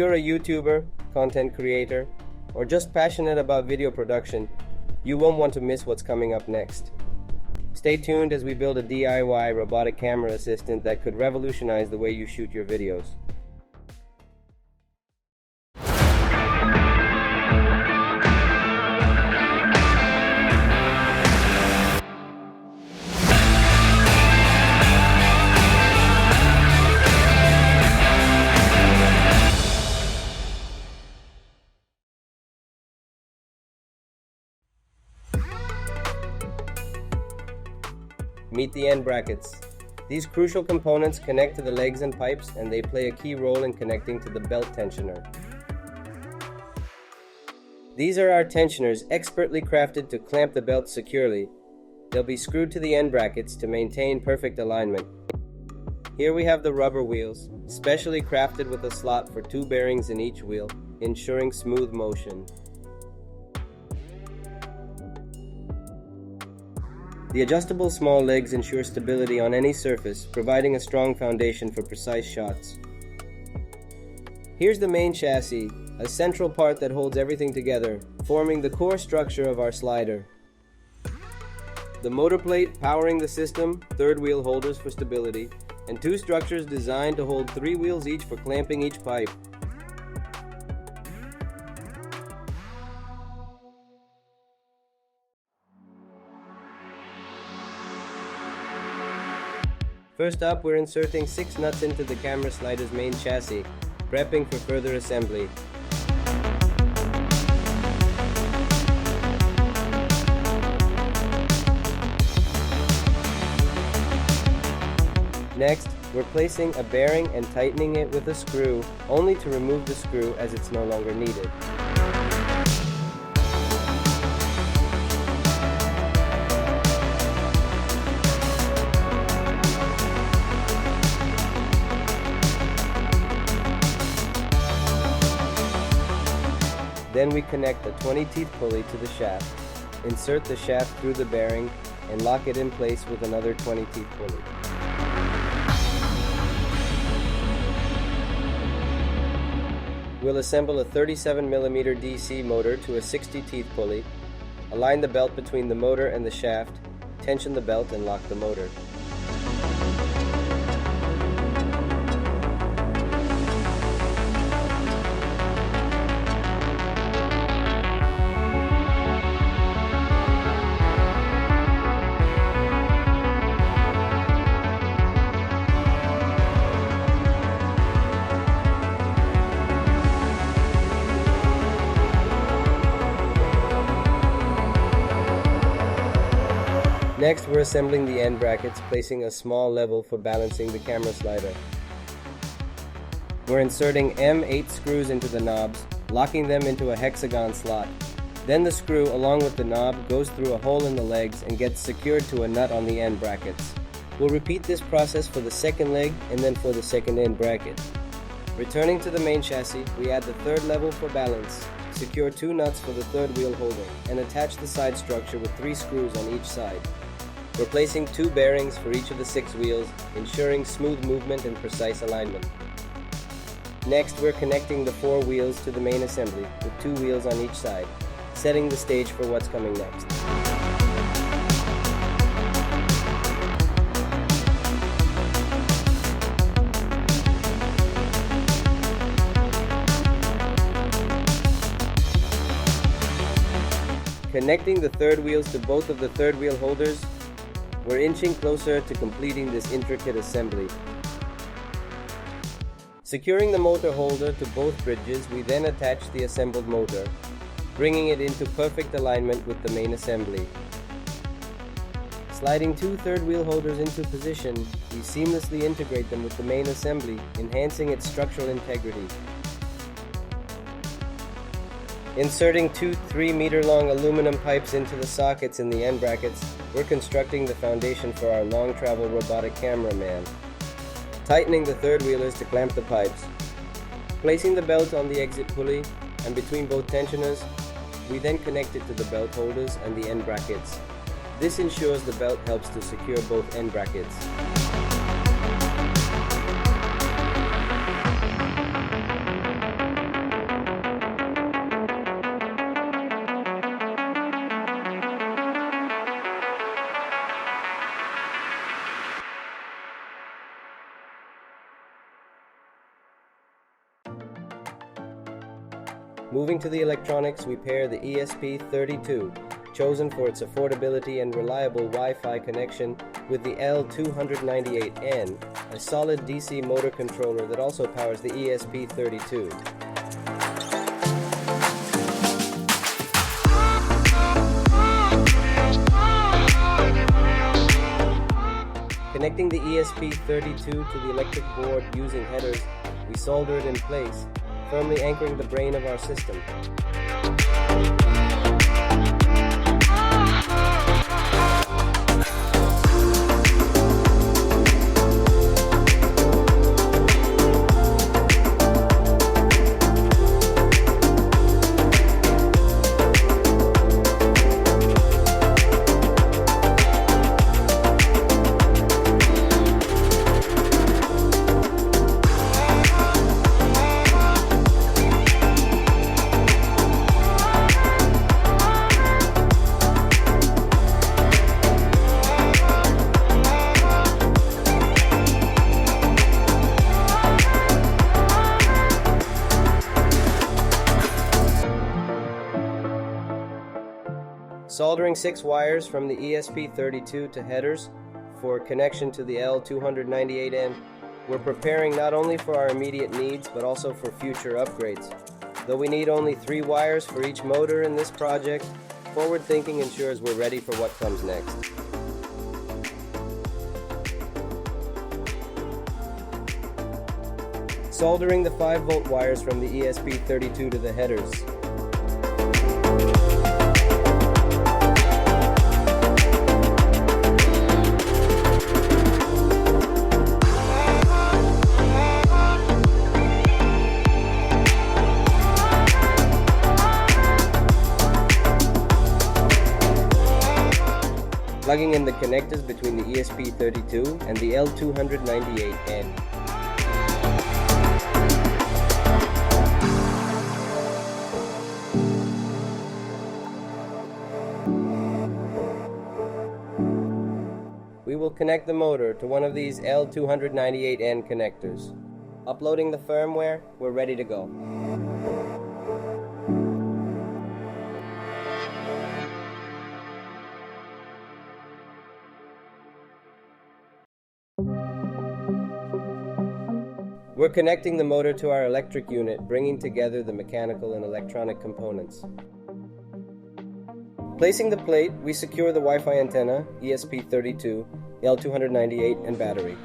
you're a YouTuber, content creator, or just passionate about video production, you won't want to miss what's coming up next. Stay tuned as we build a DIY robotic camera assistant that could revolutionize the way you shoot your videos. Meet the end brackets. These crucial components connect to the legs and pipes, and they play a key role in connecting to the belt tensioner. These are our tensioners, expertly crafted to clamp the belt securely. They'll be screwed to the end brackets to maintain perfect alignment. Here we have the rubber wheels, specially crafted with a slot for 2 bearings in each wheel, ensuring smooth motion. The adjustable small legs ensure stability on any surface, providing a strong foundation for precise shots. Here's the main chassis, a central part that holds everything together, forming the core structure of our slider. The motor plate powering the system, 3rd wheel holders for stability, and 2 structures designed to hold 3 wheels each for clamping each pipe. First up, we're inserting 6 nuts into the camera slider's main chassis, prepping for further assembly. Next, we're placing a bearing and tightening it with a screw, only to remove the screw as it's no longer needed. Then we connect a 20-teeth pulley to the shaft, insert the shaft through the bearing, and lock it in place with another 20-teeth pulley. We'll assemble a 37mm DC motor to a 60-teeth pulley, align the belt between the motor and the shaft, tension the belt, and lock the motor. Next, we're assembling the end brackets, placing a small level for balancing the camera slider. We're inserting M8 screws into the knobs, locking them into a hexagon slot. Then the screw, along with the knob, goes through a hole in the legs and gets secured to a nut on the end brackets. We'll repeat this process for the second leg and then for the second end bracket. Returning to the main chassis, we add the 3rd level for balance, secure 2 nuts for the 3rd wheel holder, and attach the side structure with 3 screws on each side. We're placing 2 bearings for each of the 6 wheels, ensuring smooth movement and precise alignment. Next, we're connecting the 4 wheels to the main assembly, with 2 wheels on each side, setting the stage for what's coming next. Connecting the 3rd wheels to both of the 3rd wheel holders, we're inching closer to completing this intricate assembly. Securing the motor holder to both bridges, we then attach the assembled motor, bringing it into perfect alignment with the main assembly. Sliding 2 3rd wheel holders into position, we seamlessly integrate them with the main assembly, enhancing its structural integrity. Inserting 2 3-meter-long aluminum pipes into the sockets in the end brackets, we're constructing the foundation for our long-travel robotic cameraman. Tightening the 3rd wheelers to clamp the pipes. Placing the belt on the exit pulley and between both tensioners, we then connect it to the belt holders and the end brackets. This ensures the belt helps to secure both end brackets. Moving to the electronics, we pair the ESP32, chosen for its affordability and reliable Wi-Fi connection, with the L298N, a solid DC motor controller that also powers the ESP32. Connecting the ESP32 to the electric board using headers, we solder it in place, firmly anchoring the brain of our system. Soldering 6 wires from the ESP32 to headers for connection to the L298N, we're preparing not only for our immediate needs but also for future upgrades. Though we need only 3 wires for each motor in this project, forward thinking ensures we're ready for what comes next. Soldering the 5-volt wires from the ESP32 to the headers. Plugging in the connectors between the ESP32 and the L298N. We will connect the motor to one of these L298N connectors. Uploading the firmware, we're ready to go. We're connecting the motor to our electric unit, bringing together the mechanical and electronic components. Placing the plate, we secure the Wi-Fi antenna, ESP32, L298, and battery.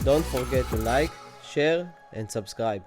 Don't forget to like, share, and subscribe.